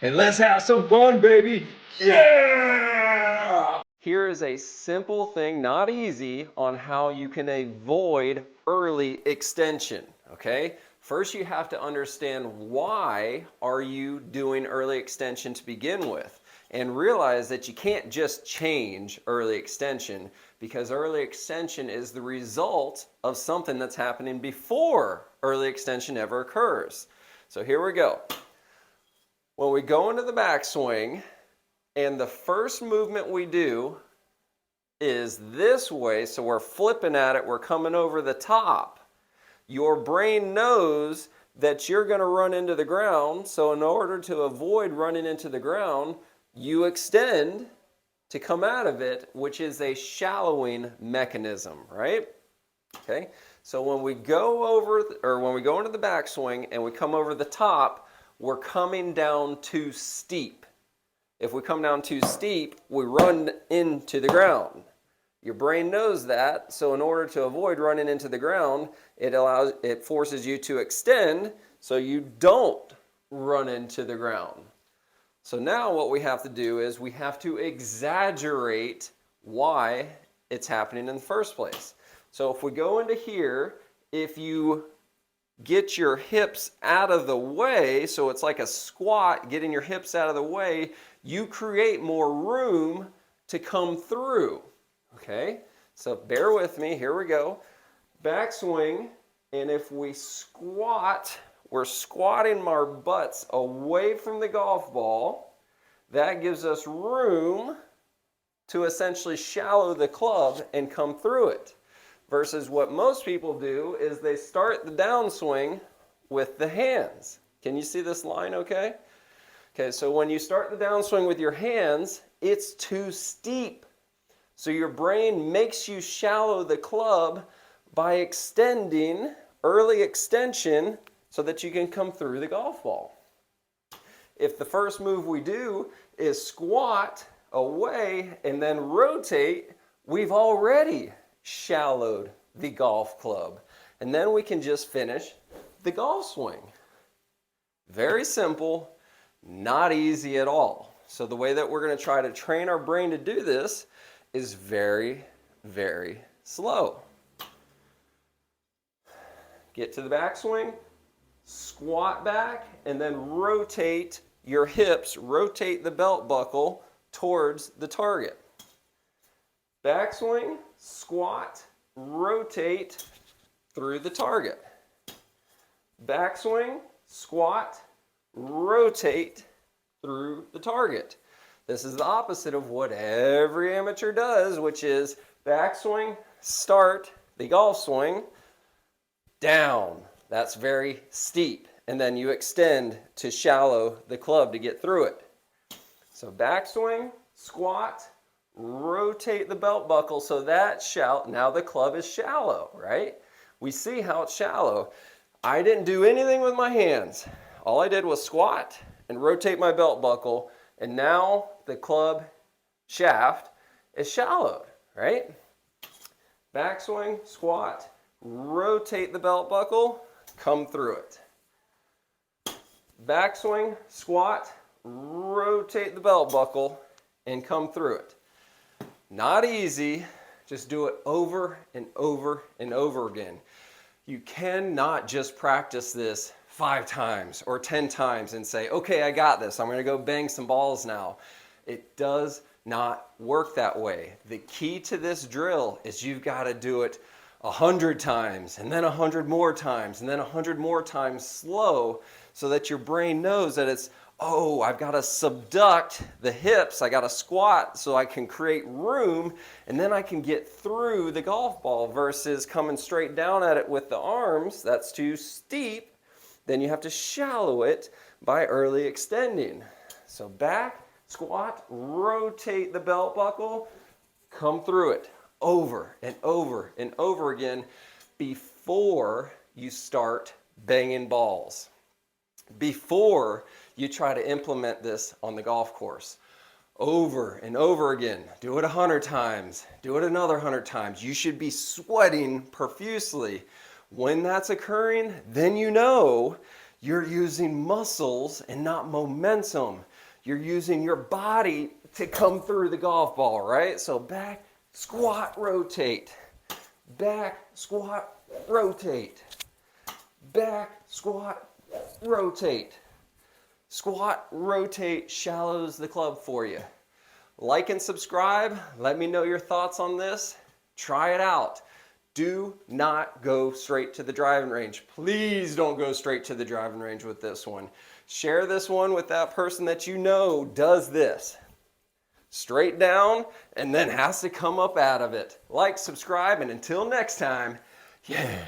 and let's have some fun, baby. Yeah! Here is a simple thing, not easy, on how you can avoid early extension, okay? First, you have to understand why are you doing early extension to begin with, and realize that you can't just change early extension, because early extension is the result of something that's happening before early extension ever occurs. So here we go. When we go into the backswing, and the first movement we do is this way, so we're flipping at it, we're coming over the top. Your brain knows that you're going to run into the ground, so in order to avoid running into the ground, you extend to come out of it, which is a shallowing mechanism, right? Okay, so when we go over, or when we go into the backswing and we come over the top, we're coming down too steep. If we come down too steep, we run into the ground. Your brain knows that, so in order to avoid running into the ground, it forces you to extend so you don't run into the ground. So now what we have to do is we have to exaggerate why it's happening in the first place. So if we go into here, if you get your hips out of the way, so it's like a squat, getting your hips out of the way, you create more room to come through. Okay, so bear with me, here we go. Backswing, and if we squat, we're squatting our butts away from the golf ball. That gives us room to essentially shallow the club and come through it. Versus what most people do is they start the downswing with the hands. Can you see this line okay? Okay, so when you start the downswing with your hands, it's too steep. So your brain makes you shallow the club by extending, early extension, so that you can come through the golf ball. If the first move we do is squat away and then rotate, we've already shallowed the golf club. And then we can just finish the golf swing. Very simple, not easy at all. So the way that we're going to try to train our brain to do this is very, very slow. Get to the backswing, squat back, and then rotate your hips, rotate the belt buckle towards the target. Backswing, squat, rotate through the target. Backswing, squat, rotate through the target. This is the opposite of what every amateur does, which is backswing, start the golf swing, down. That's very steep. And then you extend to shallow the club to get through it. So backswing, squat, rotate the belt buckle so that now the club is shallow, right? We see how it's shallow. I didn't do anything with my hands. All I did was squat and rotate my belt buckle, and now the club shaft is shallowed, right? Backswing, squat, rotate the belt buckle, come through it. Backswing, squat, rotate the belt buckle, and come through it. Not easy, just do it over and over and over again. You cannot just practice this 5 times or 10 times and say, okay, I got this, I'm going to go bang some balls now. It does not work that way. The key to this drill is you've got to do it 100 times and then 100 more times and then 100 more times slow, so that your brain knows that it's, oh, I've got to subduct the hips, I got to squat so I can create room, and then I can get through the golf ball, versus coming straight down at it with the arms. That's too steep. Then you have to shallow it by early extending. So back, squat, rotate the belt buckle, come through it over and over and over again before you start banging balls. Before you try to implement this on the golf course. Over and over again. Do it 100 times. Do it another 100 times. You should be sweating profusely. When that's occurring, then you know You're using muscles and not momentum. You're using your body to come through the golf ball, right? So back, squat, rotate. Back, squat, rotate. Back, squat, rotate. Squat, rotate shallows the club for you. Like and subscribe. Let me know your thoughts on this. Try it out. Do not go straight to the driving range. Please don't go straight to the driving range with this one. Share this one with that person that you know does this. Straight down and then has to come up out of it. Like, subscribe, and until next time, yeah.